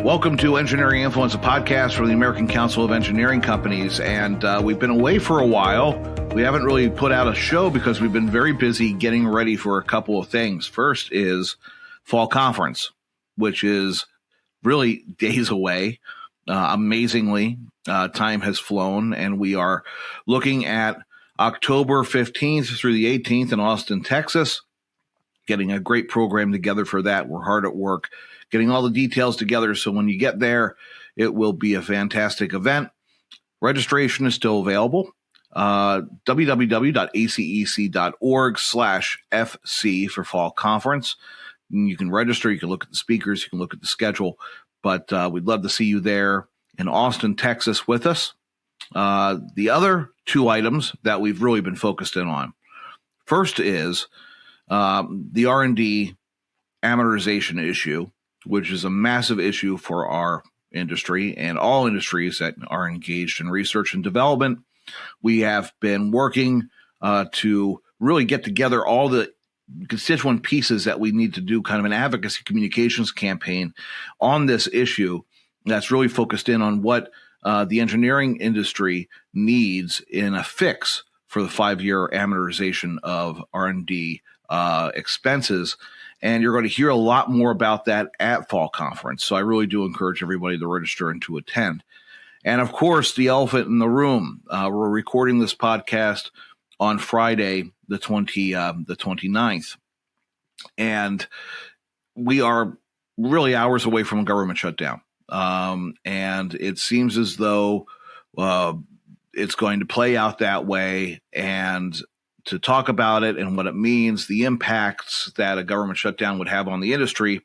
Welcome to Engineering Influence, a podcast from the American Council of Engineering Companies. And we've been away for a while. We haven't really put out a show because we've been very busy getting ready for a couple of things. First is Fall Conference, which is really days away. Amazingly, time has flown, and we are looking at October 15th through the 18th in Austin, Texas, getting a great program together for that. We're hard at work getting all the details together, so when you get there, it will be a fantastic event. Registration is still available. www.acec.org/FC for Fall Conference. You can register, you can look at the speakers, you can look at the schedule, but we'd love to see you there in Austin, Texas with us. The other two items that we've really been focused in on. First is the R&D amortization issue, which is a massive issue for our industry and all industries that are engaged in research and development. We have been working to really get together all the constituent pieces that we need to do kind of an advocacy communications campaign on this issue that's really focused in on what the engineering industry needs in a fix for the 5-year amortization of R&D expenses. And you're going to hear a lot more about that at Fall Conference. So I really do encourage everybody to register and to attend. And of course, the elephant in the room. We're recording this podcast on Friday, the 29th. And we are really hours away from a government shutdown. And it seems as though it's going to play out that way. And to talk about it and what it means, the impacts that a government shutdown would have on the industry,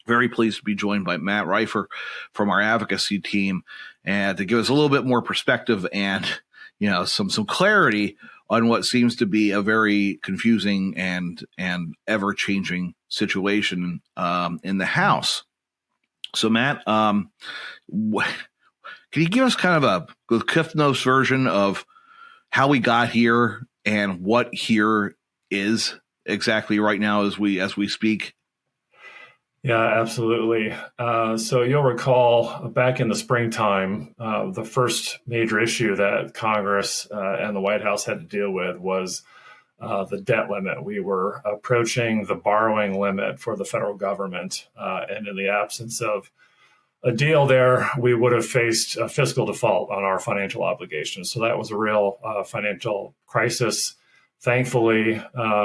very pleased to be joined by Matt Reiffer from our advocacy team, and to give us a little bit more perspective and some clarity on what seems to be a very confusing and ever-changing situation in the House. So, Matt, can you give us kind of a Cliff Notes version of how we got here and what here is exactly right now as we speak? Yeah, absolutely. So you'll recall back in the springtime, the first major issue that Congress and the White House had to deal with was the debt limit. We were approaching the borrowing limit for the federal government. And in the absence of a deal there, we would have faced a fiscal default on our financial obligations. So that was a real financial crisis. Thankfully,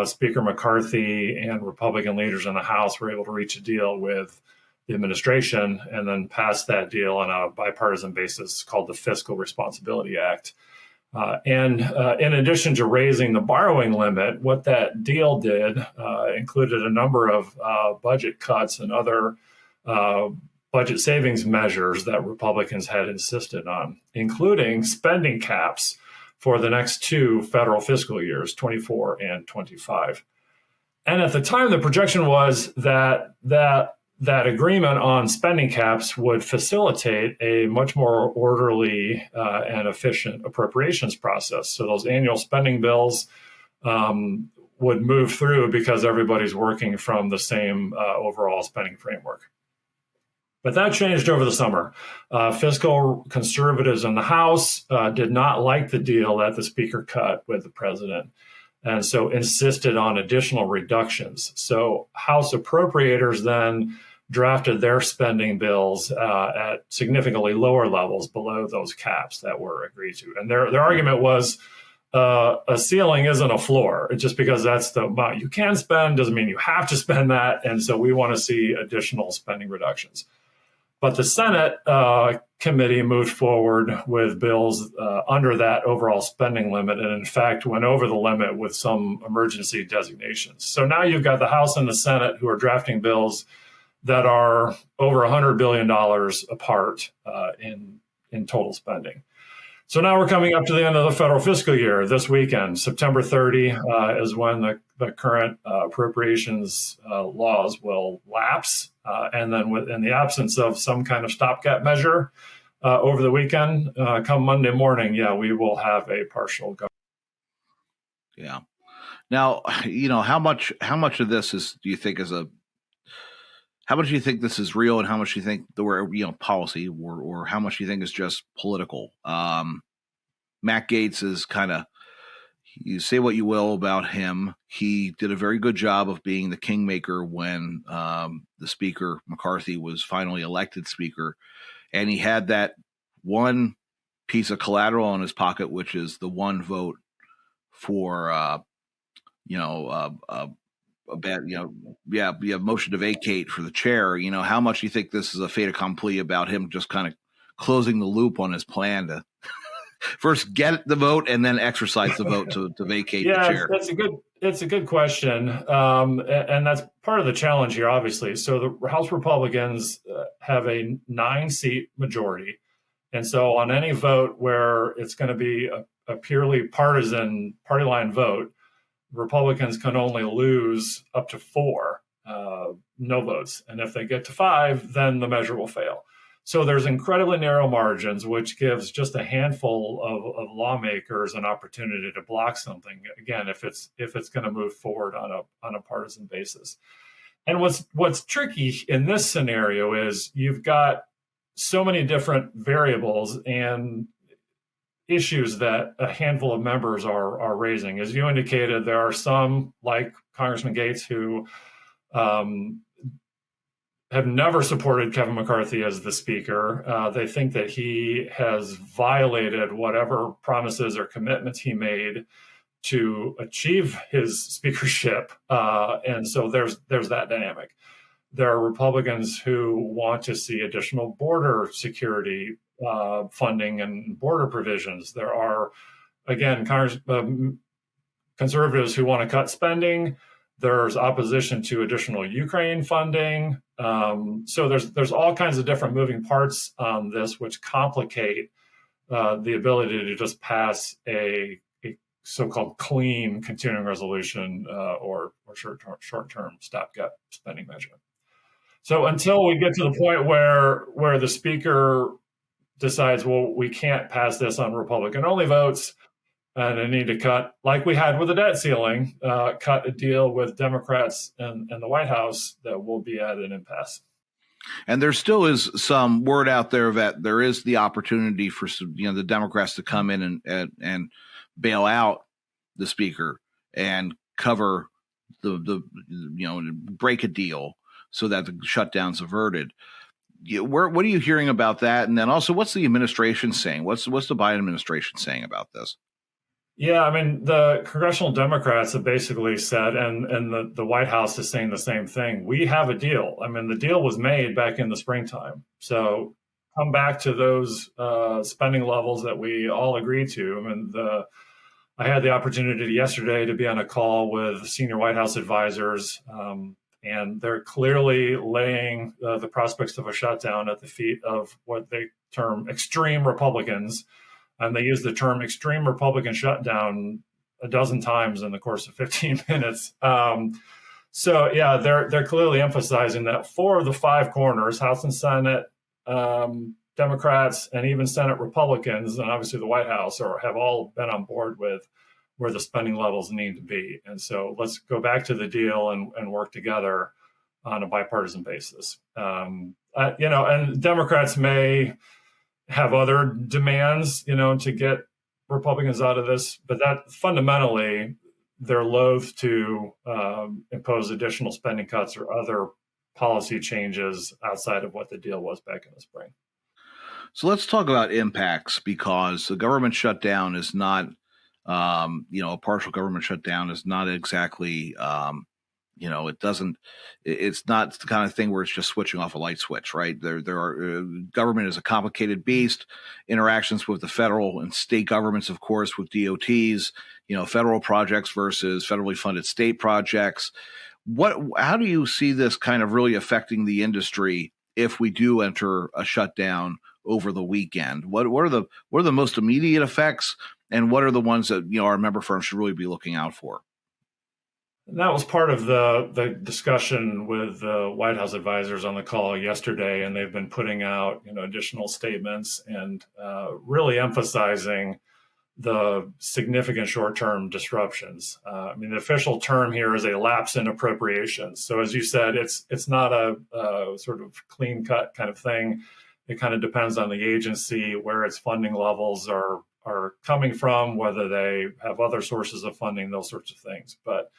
Speaker McCarthy and Republican leaders in the House were able to reach a deal with the administration and then pass that deal on a bipartisan basis called the Fiscal Responsibility Act. And in addition to raising the borrowing limit, what that deal did included a number of budget cuts and other budget savings measures that Republicans had insisted on, including spending caps for the next two federal fiscal years, 24 and 25. And at the time, the projection was that agreement on spending caps would facilitate a much more orderly and efficient appropriations process. So those annual spending bills would move through because everybody's working from the same overall spending framework. But that changed over the summer. Fiscal conservatives in the House did not like the deal that the Speaker cut with the president, and so insisted on additional reductions. So House appropriators then drafted their spending bills at significantly lower levels below those caps that were agreed to. And their argument was a ceiling isn't a floor. Just because that's the amount you can spend doesn't mean you have to spend that. And so we want to see additional spending reductions. But the Senate committee moved forward with bills under that overall spending limit, and in fact went over the limit with some emergency designations. So now you've got the House and the Senate who are drafting bills that are over $100 billion apart in total spending. So now we're coming up to the end of the federal fiscal year this weekend. September 30 is when the current appropriations laws will lapse. And then in the absence of some kind of stopgap measure over the weekend, come Monday morning, we will have a partial government. Yeah. Now, how much of this do you think is How much do you think this is real, and how much do you think policy, or how much do you think is just political? Matt Gaetz is kind of, you say what you will about him, he did a very good job of being the kingmaker when the Speaker, McCarthy, was finally elected Speaker. And he had that one piece of collateral in his pocket, which is the one vote for, a bad, motion to vacate for the chair. How much do you think this is a fait accompli about him just kind of closing the loop on his plan to first get the vote and then exercise the vote to vacate the chair? It's a good question. And that's part of the challenge here, obviously. So the House Republicans have a 9-seat majority. And so on any vote where it's going to be a purely partisan party line vote, Republicans can only lose up to 4 no votes. And if they get to 5, then the measure will fail. So there's incredibly narrow margins, which gives just a handful of lawmakers an opportunity to block something. Again, if it's going to move forward on a partisan basis. And what's tricky in this scenario is you've got so many different variables and issues that a handful of members are raising. As you indicated, there are some, like Congressman Gaetz, who have never supported Kevin McCarthy as the Speaker. They think that he has violated whatever promises or commitments he made to achieve his speakership. And so there's that dynamic. There are Republicans who want to see additional border security funding and border provisions. There are, again, conservatives who want to cut spending. There's opposition to additional Ukraine funding. So there's all kinds of different moving parts on this, which complicate the ability to just pass a so-called clean continuing resolution or short-term stopgap spending measure. So until we get to the point where the Speaker decides, well, we can't pass this on Republican-only votes, and they need to cut, like we had with the debt ceiling, cut a deal with Democrats and the White House, that will be at an impasse. And there still is some word out there that there is the opportunity for the Democrats to come in and bail out the Speaker and cover the break a deal so that the shutdown's averted. What are you hearing about that? And then also, what's the administration saying? What's the Biden administration saying about this? Yeah, I mean, the congressional Democrats have basically said, and the White House is saying the same thing. We have a deal. I mean, the deal was made back in the springtime. So come back to those spending levels that we all agreed to. I mean, I had the opportunity yesterday to be on a call with senior White House advisors, and they're clearly laying the prospects of a shutdown at the feet of what they term extreme Republicans. And they use the term extreme Republican shutdown a dozen times in the course of 15 minutes. So yeah, they're clearly emphasizing that 4 of the 5 corners, House and Senate, Democrats, and even Senate Republicans, and obviously the White House, have all been on board with where the spending levels need to be. And so let's go back to the deal and work together on a bipartisan basis. And Democrats may have other demands, to get Republicans out of this, but that fundamentally they're loath to impose additional spending cuts or other policy changes outside of what the deal was back in the spring. So let's talk about impacts, because the government shutdown is not, a partial government shutdown is not exactly, it's not the kind of thing where it's just switching off a light switch, right? There are, government is a complicated beast, interactions with the federal and state governments, of course, with DOTs, federal projects versus federally funded state projects. How do you see this kind of really affecting the industry if we do enter a shutdown over the weekend? What are the most immediate effects, and what are the ones that our member firms should really be looking out for? And that was part of the discussion with the White House advisors on the call yesterday, and they've been putting out additional statements and really emphasizing the significant short-term disruptions. The official term here is a lapse in appropriations. So as you said, it's not a sort of clean-cut kind of thing. It kind of depends on the agency, where its funding levels are coming from, whether they have other sources of funding, those sorts of things. But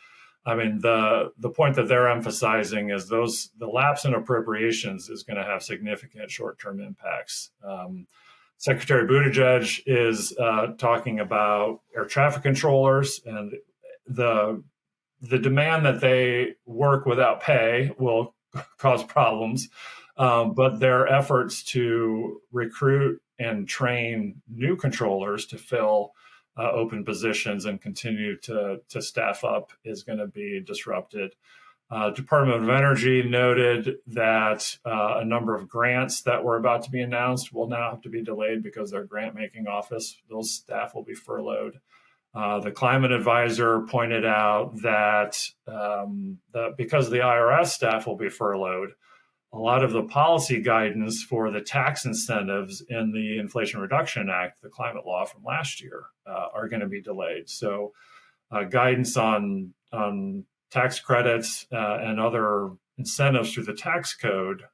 the point that they're emphasizing is the lapse in appropriations is going to have significant short-term impacts. Secretary Buttigieg is talking about air traffic controllers, and the demand that they work without pay will cause problems. But their efforts to recruit and train new controllers to fill open positions and continue to staff up is going to be disrupted. Department of Energy noted that a number of grants that were about to be announced will now have to be delayed because their grant-making office, those staff will be furloughed. The climate advisor pointed out that because the IRS staff will be furloughed, a lot of the policy guidance for the tax incentives in the Inflation Reduction Act, the climate law from last year, are going to be delayed. So guidance on tax credits and other incentives through the tax code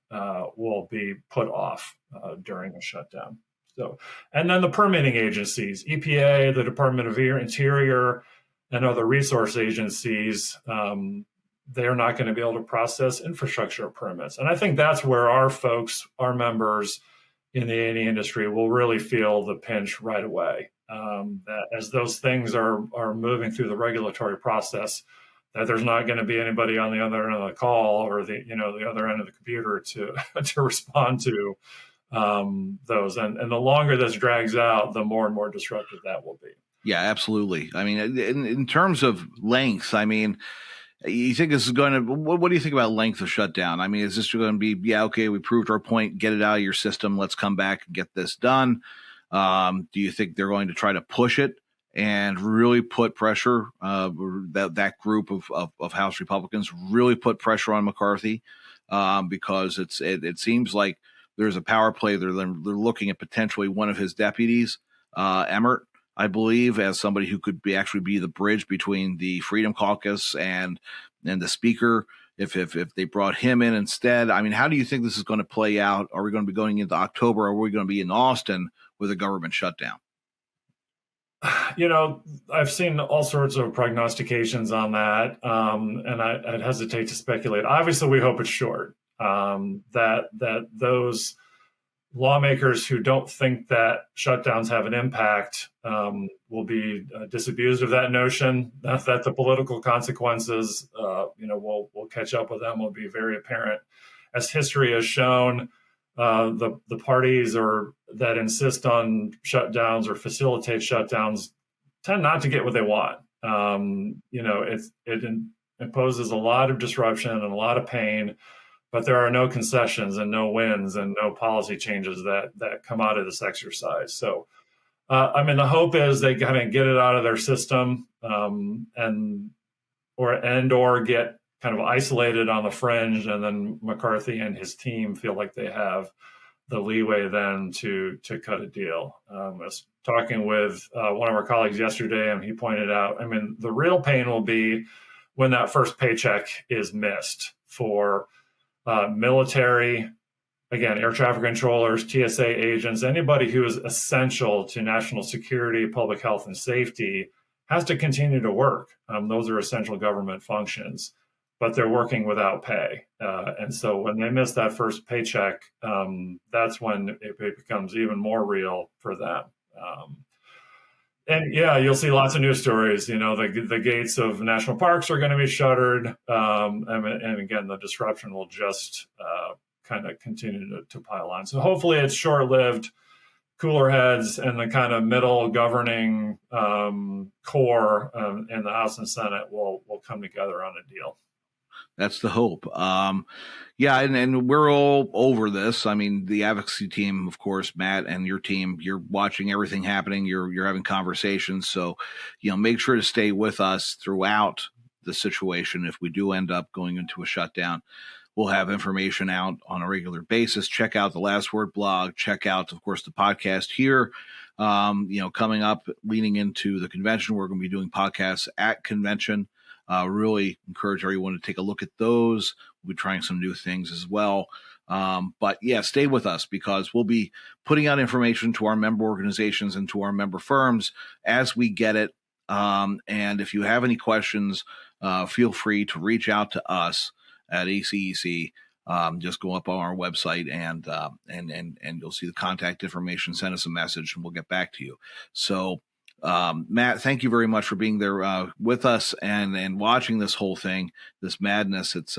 will be put off during the shutdown. So, and then the permitting agencies, EPA, the Department of Interior, and other resource agencies, they're not going to be able to process infrastructure permits. And I think that's where our folks, our members in the A&E industry will really feel the pinch right away. That as those things are moving through the regulatory process, that there's not going to be anybody on the other end of the call or the other end of the computer to respond to those. And the longer this drags out, the more and more disruptive that will be. Yeah, absolutely. In terms of length, you think this is going to, what do you think about length of shutdown? Is this going to be, okay, we proved our point, get it out of your system, let's come back and get this done? Do you think they're going to try to push it and really put pressure, that group of House Republicans really put pressure on McCarthy, because it seems like there's a power play. They're looking at potentially one of his deputies, Emmert, I believe, as somebody who could actually be the bridge between the Freedom Caucus and the Speaker. If they brought him in instead, how do you think this is going to play out? Are we going to be going into October? Or are we going to be in Austin with a government shutdown? I've seen all sorts of prognostications on that, and I'd hesitate to speculate. Obviously, we hope it's short. That those lawmakers who don't think that shutdowns have an impact will be disabused of that notion. That the political consequences, will catch up with them will be very apparent. As history has shown, the parties that insist on shutdowns or facilitate shutdowns tend not to get what they want. It imposes a lot of disruption and a lot of pain, but there are no concessions and no wins and no policy changes that come out of this exercise. So, the hope is they kind of get it out of their system, or get kind of isolated on the fringe, and then McCarthy and his team feel like they have the leeway then to cut a deal. I was talking with one of our colleagues yesterday, and he pointed out, the real pain will be when that first paycheck is missed for military, again, air traffic controllers, TSA agents, anybody who is essential to national security, public health, and safety has to continue to work. Those are essential government functions, but they're working without pay. And so when they miss that first paycheck, that's when it becomes even more real for them. And yeah, you'll see lots of news stories. The gates of national parks are going to be shuttered. And again, the disruption will just kind of continue to pile on. So hopefully it's short-lived. Cooler heads and the kind of middle governing core in the House and Senate will come together on a deal. That's the hope. And we're all over this. The advocacy team, of course, Matt, and your team, you're watching everything happening. You're having conversations. So, make sure to stay with us throughout the situation. If we do end up going into a shutdown, we'll have information out on a regular basis. Check out the Last Word blog. Check out, of course, the podcast here. coming up, leading into the convention, we're going to be doing podcasts at convention. Really encourage everyone to take a look at those. We'll be trying some new things as well. But yeah, stay with us because we'll be putting out information to our member organizations and to our member firms as we get it. And if you have any questions, feel free to reach out to us at ACEC. Just go up on our website and you'll see the contact information. Send us a message and we'll get back to you. So, Matt, thank you very much for being there with us and watching this whole thing, this madness. It's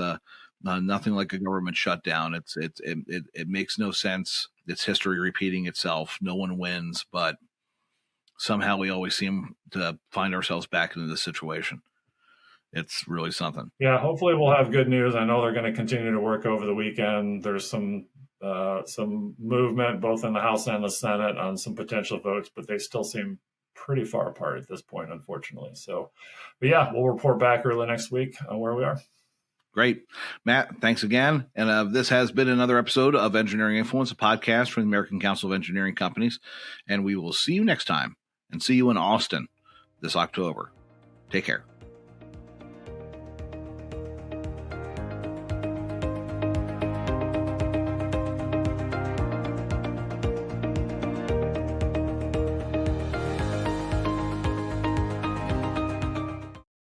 nothing like a government shutdown. It makes no sense. It's history repeating itself. No one wins, but somehow we always seem to find ourselves back into this situation. It's really something. Yeah, hopefully we'll have good news. I know they're going to continue to work over the weekend. There's some movement both in the House and the Senate on some potential votes, but they still seem pretty far apart at this point, unfortunately. So, but yeah, we'll report back early next week on where we are. Great. Matt, thanks again. And this has been another episode of Engineering Influence, a podcast from the American Council of Engineering Companies. And we will see you next time and see you in Austin this October. Take care.